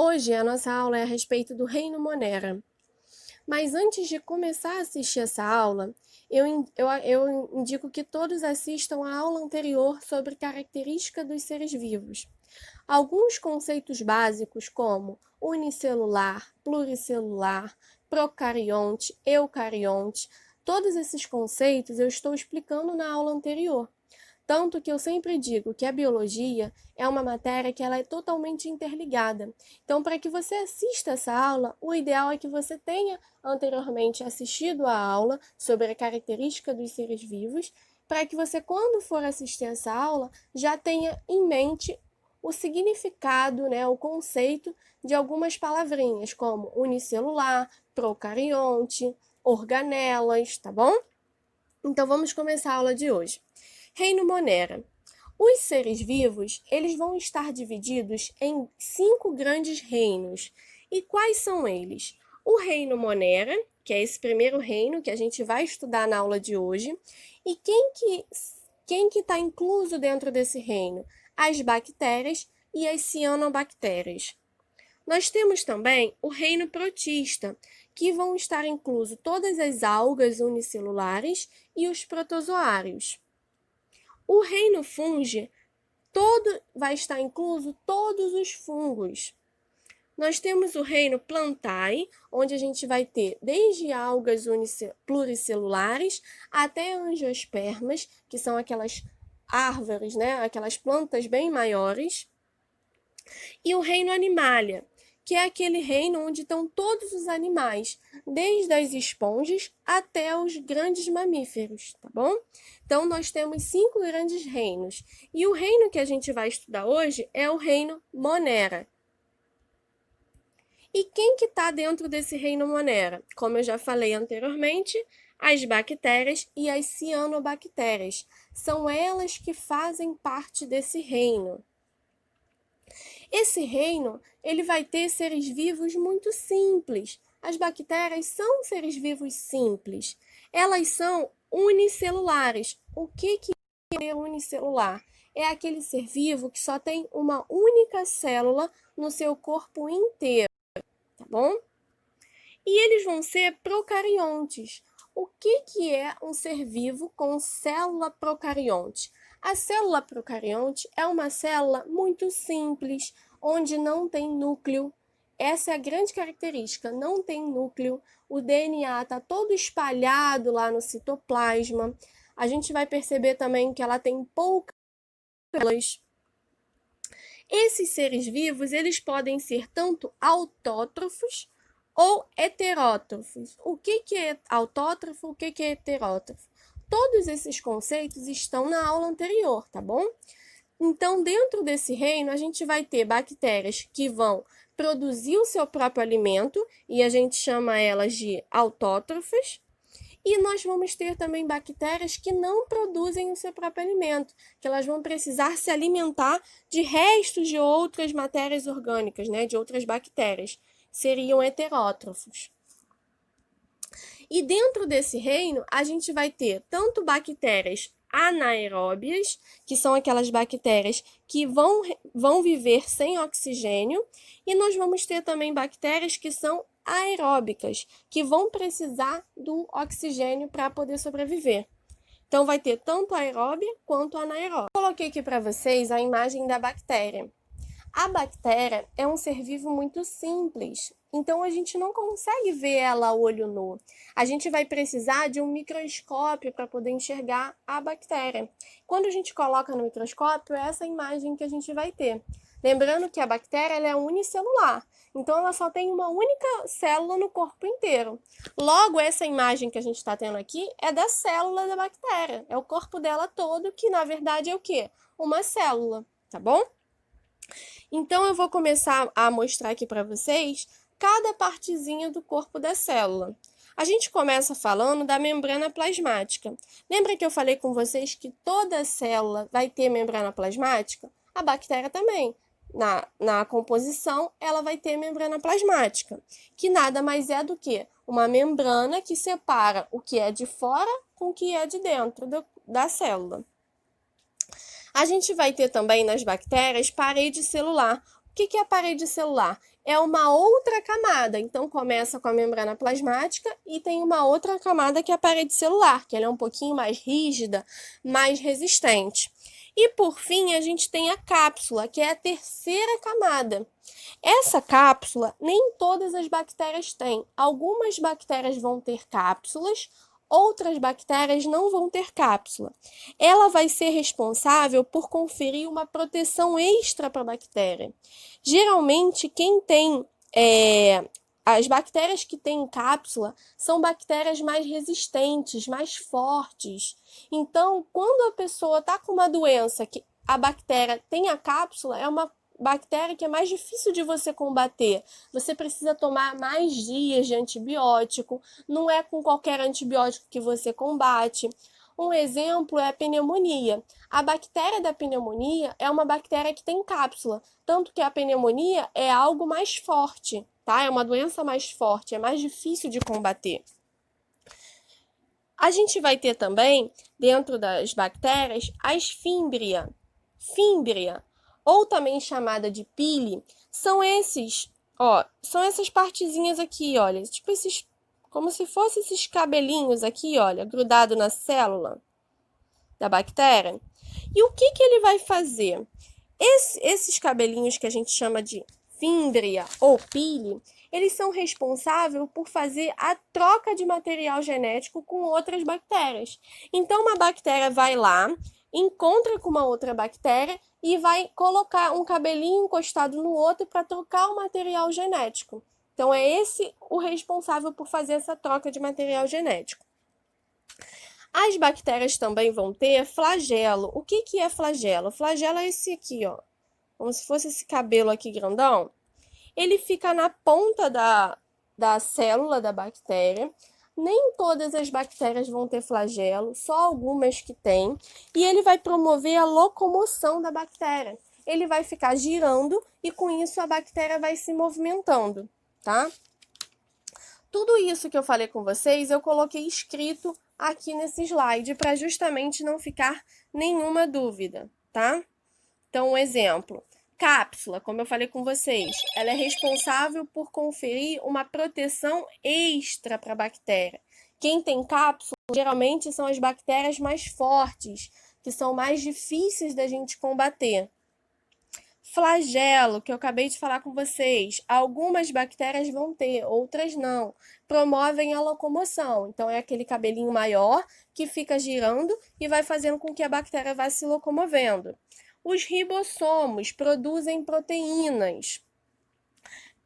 Hoje a nossa aula é a respeito do reino Monera. Mas antes de começar a assistir essa aula, eu indico que todos assistam a aula anterior sobre característica dos seres vivos. Alguns conceitos básicos como unicelular, pluricelular, procarionte, eucarionte, todos esses conceitos eu estou explicando na aula anterior. Tanto que eu sempre digo que a biologia é uma matéria que ela é totalmente interligada. Então, para que você assista essa aula, o ideal é que você tenha anteriormente assistido a aula sobre a característica dos seres vivos, para que você, quando for assistir essa aula, já tenha em mente o significado, né, o conceito de algumas palavrinhas, como unicelular, procarionte, organelas, tá bom? Então, vamos começar a aula de hoje. Reino Monera. Os seres vivos, eles vão estar divididos em 5 grandes reinos. E quais são eles? O reino Monera, que é esse primeiro reino que a gente vai estudar na aula de hoje. E quem que está incluso dentro desse reino? As bactérias e as cianobactérias. Nós temos também o reino protista, que vão estar incluso todas as algas unicelulares e os protozoários. O reino fungi vai estar incluso todos os fungos. Nós temos o reino plantae, onde a gente vai ter desde algas pluricelulares até angiospermas, que são aquelas árvores, né? Aquelas plantas bem maiores. E o reino animalia, que é aquele reino onde estão todos os animais, desde as esponjas até os grandes mamíferos, tá bom? Então, nós temos 5 grandes reinos. E o reino que a gente vai estudar hoje é o reino Monera. E quem que está dentro desse reino Monera? Como eu já falei anteriormente, as bactérias e as cianobactérias. São elas que fazem parte desse reino. Esse reino, ele vai ter seres vivos muito simples. As bactérias são seres vivos simples. Elas são unicelulares. O que é unicelular? É aquele ser vivo que só tem uma única célula no seu corpo inteiro, tá bom? E eles vão ser procariontes. O que é um ser vivo com célula procarionte? A célula procarionte é uma célula muito simples, onde não tem núcleo. Essa é a grande característica, não tem núcleo. O DNA está todo espalhado lá no citoplasma. A gente vai perceber também que ela tem poucas células. Esses seres vivos, eles podem ser tanto autótrofos ou heterótrofos. O que é autótrofo? O que é heterótrofo? Todos esses conceitos estão na aula anterior, tá bom? Então, dentro desse reino, a gente vai ter bactérias que vão produzir o seu próprio alimento, e a gente chama elas de autótrofas. E nós vamos ter também bactérias que não produzem o seu próprio alimento, que elas vão precisar se alimentar de restos de outras matérias orgânicas, né, de outras bactérias. Seriam heterótrofos. E dentro desse reino, a gente vai ter tanto bactérias anaeróbias, que são aquelas bactérias que vão viver sem oxigênio, e nós vamos ter também bactérias que são aeróbicas, que vão precisar do oxigênio para poder sobreviver. Então, vai ter tanto aeróbia quanto anaeróbia. Coloquei aqui para vocês a imagem da bactéria. A bactéria é um ser vivo muito simples, então a gente não consegue ver ela a olho nu. A gente vai precisar de um microscópio para poder enxergar a bactéria. Quando a gente coloca no microscópio, é essa imagem que a gente vai ter. Lembrando que a bactéria ela é unicelular, então ela só tem uma única célula no corpo inteiro. Logo, essa imagem que a gente está tendo aqui é da célula da bactéria. É o corpo dela todo, que na verdade é o quê? Uma célula, tá bom? Então, eu vou começar a mostrar aqui para vocês cada partezinha do corpo da célula. A gente começa falando da membrana plasmática. Lembra que eu falei com vocês que toda célula vai ter membrana plasmática? A bactéria também. Na composição, ela vai ter membrana plasmática, que nada mais é do que uma membrana que separa o que é de fora com o que é de dentro da célula. A gente vai ter também nas bactérias parede celular. O que é a parede celular? É uma outra camada. Então, começa com a membrana plasmática e tem uma outra camada que é a parede celular, que ela é um pouquinho mais rígida, mais resistente. E, por fim, a gente tem a cápsula, que é a terceira camada. Essa cápsula, nem todas as bactérias têm. Algumas bactérias vão ter cápsulas, outras bactérias não vão ter cápsula. Ela vai ser responsável por conferir uma proteção extra para a bactéria. Geralmente, quem tem as bactérias que têm cápsula são bactérias mais resistentes, mais fortes. Então, quando a pessoa está com uma doença que a bactéria tem a cápsula, é uma bactéria que é mais difícil de você combater. Você precisa tomar mais dias de antibiótico, não é com qualquer antibiótico que você combate. Um exemplo é a pneumonia. A bactéria da pneumonia é uma bactéria que tem cápsula, tanto que a pneumonia é algo mais forte, tá? É uma doença mais forte, é mais difícil de combater. A gente vai ter também, dentro das bactérias, as fímbria. Fímbria, ou também chamada de pile, são essas partezinhas aqui, olha, tipo esses, como se fossem esses cabelinhos aqui, olha, grudado na célula da bactéria. E o que ele vai fazer? Esses cabelinhos que a gente chama de fímbria ou pile, eles são responsáveis por fazer a troca de material genético com outras bactérias. Então, uma bactéria vai lá, encontra com uma outra bactéria e vai colocar um cabelinho encostado no outro para trocar o material genético. Então, é esse o responsável por fazer essa troca de material genético. As bactérias também vão ter flagelo. O que é flagelo? Flagelo é esse aqui, ó, como se fosse esse cabelo aqui grandão. Ele fica na ponta da célula da bactéria. Nem todas as bactérias vão ter flagelo, só algumas que têm. E ele vai promover a locomoção da bactéria. Ele vai ficar girando e com isso a bactéria vai se movimentando, tá? Tudo isso que eu falei com vocês, eu coloquei escrito aqui nesse slide para justamente não ficar nenhuma dúvida, tá? Então, um exemplo. Cápsula, como eu falei com vocês, ela é responsável por conferir uma proteção extra para a bactéria. Quem tem cápsula, geralmente são as bactérias mais fortes, que são mais difíceis da gente combater. Flagelo, que eu acabei de falar com vocês, algumas bactérias vão ter, outras não. Promovem a locomoção, então é aquele cabelinho maior que fica girando e vai fazendo com que a bactéria vá se locomovendo. Os ribossomos produzem proteínas.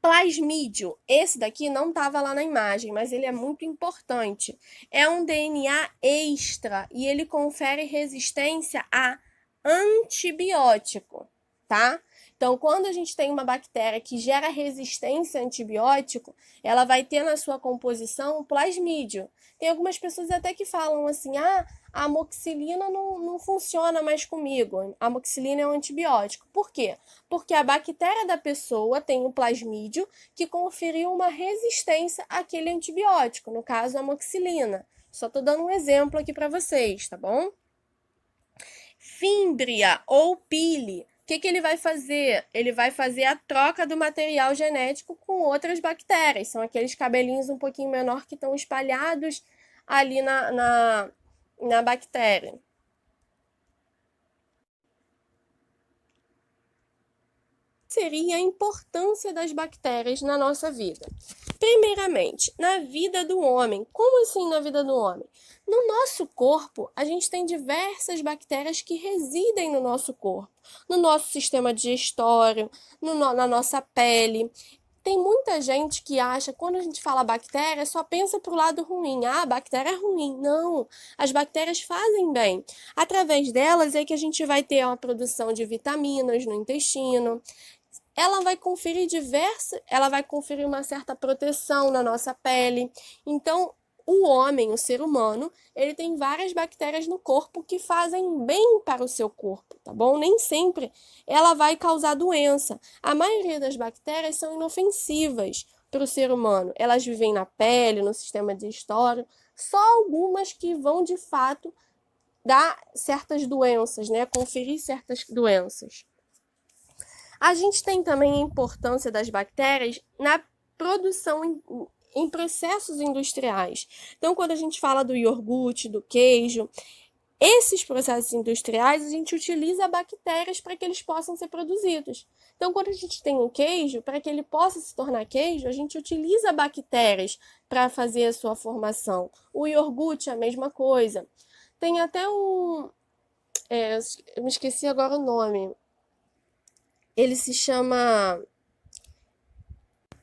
Plasmídio, esse daqui não estava lá na imagem, mas ele é muito importante. É um DNA extra e ele confere resistência a antibiótico, tá? Então, quando a gente tem uma bactéria que gera resistência a antibiótico, ela vai ter na sua composição o plasmídio. Tem algumas pessoas até que falam assim, a amoxicilina não funciona mais comigo. A amoxicilina é um antibiótico. Por quê? Porque a bactéria da pessoa tem o plasmídio que conferiu uma resistência àquele antibiótico, no caso a amoxicilina. Só estou dando um exemplo aqui para vocês, tá bom? Fímbria ou pile. O que ele vai fazer? Ele vai fazer a troca do material genético com outras bactérias. São aqueles cabelinhos um pouquinho menor que estão espalhados ali na bactéria. Seria a importância das bactérias na nossa vida? Primeiramente, na vida do homem. Como assim na vida do homem? No nosso corpo, a gente tem diversas bactérias que residem no nosso corpo, no nosso sistema digestório, na nossa pele. Tem muita gente que acha, quando a gente fala bactéria, só pensa para o lado ruim. Ah, bactéria é ruim. Não, as bactérias fazem bem. Através delas é que a gente vai ter uma produção de vitaminas no intestino. Ela vai conferir uma certa proteção na nossa pele. Então, o homem, o ser humano, ele tem várias bactérias no corpo que fazem bem para o seu corpo, tá bom? Nem sempre ela vai causar doença. A maioria das bactérias são inofensivas para o ser humano. Elas vivem na pele, no sistema digestório. Só algumas que vão, de fato, dar certas doenças, né? Conferir certas doenças. A gente tem também a importância das bactérias na produção em processos industriais. Então, quando a gente fala do iogurte, do queijo, esses processos industriais, a gente utiliza bactérias para que eles possam ser produzidos. Então, quando a gente tem um queijo, para que ele possa se tornar queijo, a gente utiliza bactérias para fazer a sua formação. O iogurte é a mesma coisa. Tem até eu me esqueci agora o nome. Ele se chama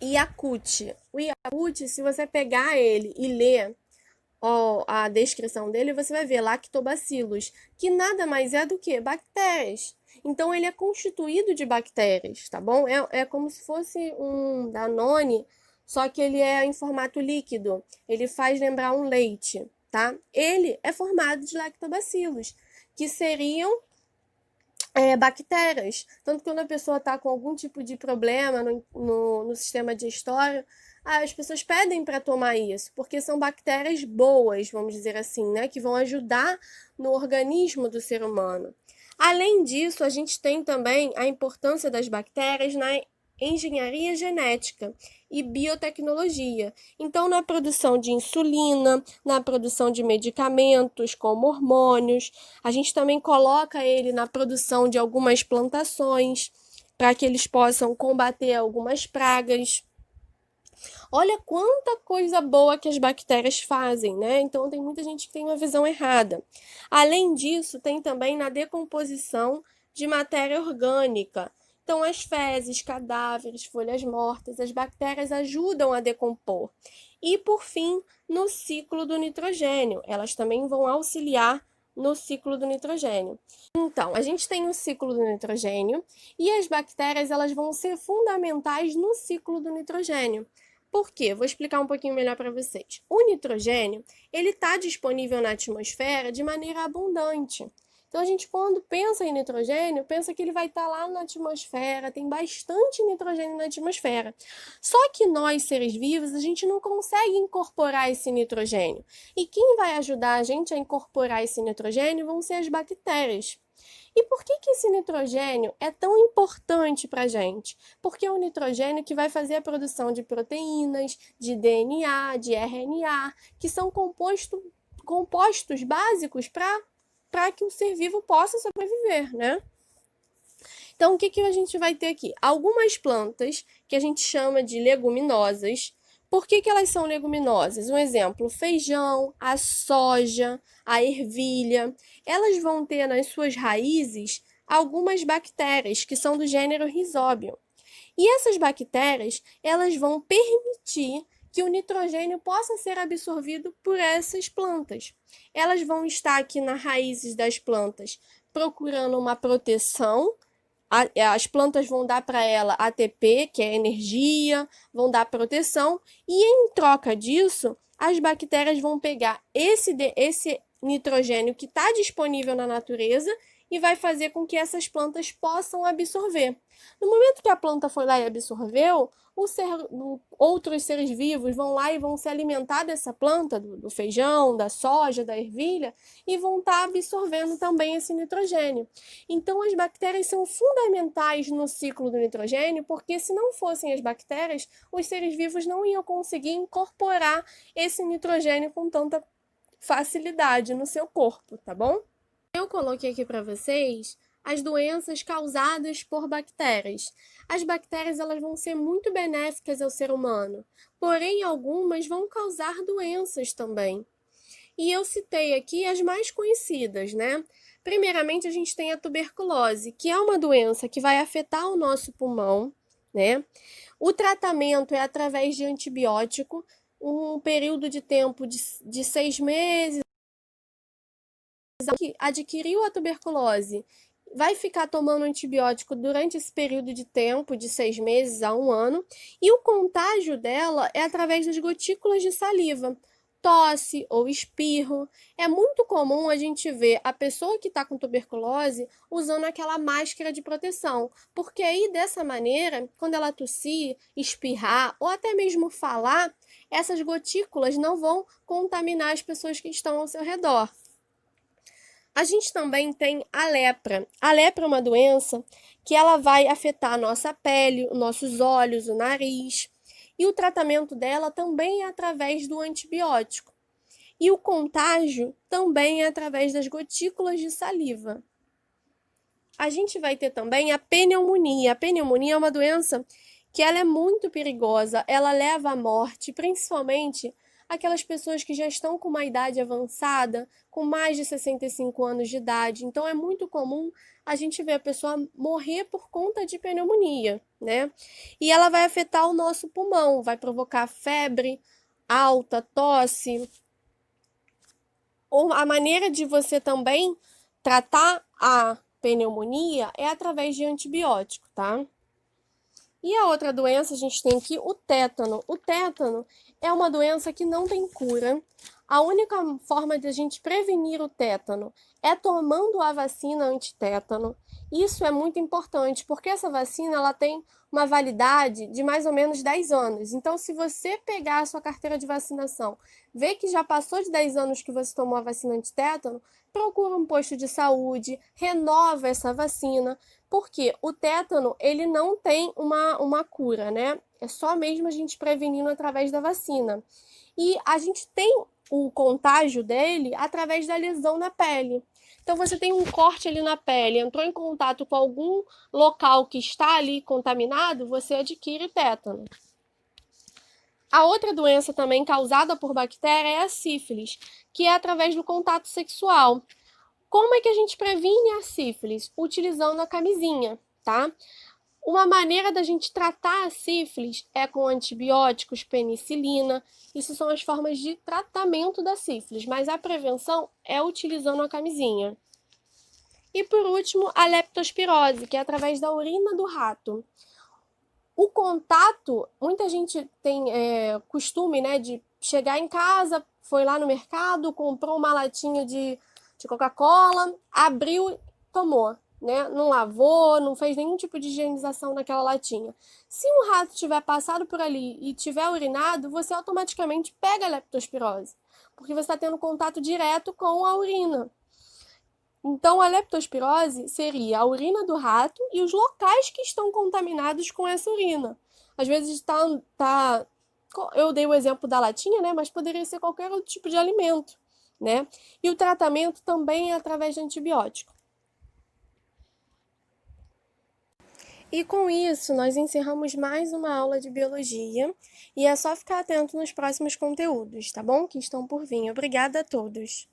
Yakult. O Yakult, se você pegar ele e ler a descrição dele, você vai ver lactobacilos, que nada mais é do que bactérias. Então, ele é constituído de bactérias, tá bom? É como se fosse um Danone, só que ele é em formato líquido. Ele faz lembrar um leite, tá? Ele é formado de lactobacilos, que seriam bactérias. Tanto que quando a pessoa está com algum tipo de problema no sistema digestório, as pessoas pedem para tomar isso, porque são bactérias boas, vamos dizer assim, né, que vão ajudar no organismo do ser humano. Além disso, a gente tem também a importância das bactérias na engenharia genética e biotecnologia. Então, na produção de insulina, na produção de medicamentos como hormônios, a gente também coloca ele na produção de algumas plantações para que eles possam combater algumas pragas. Olha quanta coisa boa que as bactérias fazem, né? Então tem muita gente que tem uma visão errada. Além disso, tem também na decomposição de matéria orgânica. Então, as fezes, cadáveres, folhas mortas, as bactérias ajudam a decompor. E, por fim, no ciclo do nitrogênio, elas também vão auxiliar no ciclo do nitrogênio. Então, a gente tem o ciclo do nitrogênio e as bactérias elas vão ser fundamentais no ciclo do nitrogênio. Por quê? Vou explicar um pouquinho melhor para vocês. O nitrogênio, ele está disponível na atmosfera de maneira abundante. Então, a gente, quando pensa em nitrogênio, pensa que ele vai estar lá na atmosfera, tem bastante nitrogênio na atmosfera. Só que nós, seres vivos, a gente não consegue incorporar esse nitrogênio. E quem vai ajudar a gente a incorporar esse nitrogênio vão ser as bactérias. E por que esse nitrogênio é tão importante para a gente? Porque é o nitrogênio que vai fazer a produção de proteínas, de DNA, de RNA, que são compostos básicos para que o ser vivo possa sobreviver, né? Então, o que a gente vai ter aqui? Algumas plantas que a gente chama de leguminosas. Por que elas são leguminosas? Um exemplo, o feijão, a soja, a ervilha. Elas vão ter nas suas raízes algumas bactérias que são do gênero Rhizobium. E essas bactérias, elas vão permitir que o nitrogênio possa ser absorvido por essas plantas. Elas vão estar aqui nas raízes das plantas procurando uma proteção. As plantas vão dar para ela ATP, que é energia, vão dar proteção, e em troca disso, as bactérias vão pegar esse nitrogênio que está disponível na natureza e vai fazer com que essas plantas possam absorver. No momento que a planta foi lá e absorveu, outros seres vivos vão lá e vão se alimentar dessa planta, do feijão, da soja, da ervilha, e vão estar absorvendo também esse nitrogênio. Então, as bactérias são fundamentais no ciclo do nitrogênio, porque se não fossem as bactérias, os seres vivos não iam conseguir incorporar esse nitrogênio com tanta facilidade no seu corpo, tá bom? Eu coloquei aqui para vocês as doenças causadas por bactérias. As bactérias elas vão ser muito benéficas ao ser humano, porém algumas vão causar doenças também. E eu citei aqui as mais conhecidas, né? Primeiramente, a gente tem a tuberculose, que é uma doença que vai afetar o nosso pulmão, né? O tratamento é através de antibiótico, um período de tempo de 6 meses. Que adquiriu a tuberculose vai ficar tomando antibiótico durante esse período de tempo, de 6 meses a 1 ano, e o contágio dela é através das gotículas de saliva, tosse ou espirro. É muito comum a gente ver a pessoa que está com tuberculose usando aquela máscara de proteção, porque aí dessa maneira, quando ela tossir, espirrar ou até mesmo falar, essas gotículas não vão contaminar as pessoas que estão ao seu redor. A gente também tem a lepra. A lepra é uma doença que ela vai afetar a nossa pele, os nossos olhos, o nariz. E o tratamento dela também é através do antibiótico. E o contágio também é através das gotículas de saliva. A gente vai ter também a pneumonia. A pneumonia é uma doença que ela é muito perigosa, ela leva à morte, principalmente aquelas pessoas que já estão com uma idade avançada, com mais de 65 anos de idade. Então é muito comum a gente ver a pessoa morrer por conta de pneumonia, né? E ela vai afetar o nosso pulmão, vai provocar febre alta, tosse. Ou a maneira de você também tratar a pneumonia é através de antibiótico, tá? E a outra doença, a gente tem aqui o tétano. O tétano é uma doença que não tem cura. A única forma de a gente prevenir o tétano é tomando a vacina antitétano. Isso é muito importante, porque essa vacina ela tem uma validade de mais ou menos 10 anos. Então, se você pegar a sua carteira de vacinação, ver que já passou de 10 anos que você tomou a vacina antitétano, procura um posto de saúde, renova essa vacina, porque o tétano, ele não tem uma cura, né? É só mesmo a gente prevenindo através da vacina. E a gente tem o contágio dele através da lesão na pele. Então, você tem um corte ali na pele, entrou em contato com algum local que está ali contaminado, você adquire tétano. A outra doença também causada por bactéria é a sífilis, que é através do contato sexual. Como é que a gente previne a sífilis? Utilizando a camisinha, tá? Uma maneira da gente tratar a sífilis é com antibióticos, penicilina. Isso são as formas de tratamento da sífilis, mas a prevenção é utilizando a camisinha. E por último, a leptospirose, que é através da urina do rato. O contato, muita gente tem costume, né, de chegar em casa, foi lá no mercado, comprou uma latinha de Coca-Cola, abriu, tomou, né? Não lavou, não fez nenhum tipo de higienização naquela latinha. Se um rato tiver passado por ali e tiver urinado, você automaticamente pega a leptospirose, porque você está tendo contato direto com a urina. Então, a leptospirose seria a urina do rato e os locais que estão contaminados com essa urina. Às vezes eu dei o exemplo da latinha, né? Mas poderia ser qualquer outro tipo de alimento, né? E o tratamento também é através de antibiótico. E com isso, nós encerramos mais uma aula de biologia e é só ficar atento nos próximos conteúdos, tá bom? Que estão por vir. Obrigada a todos.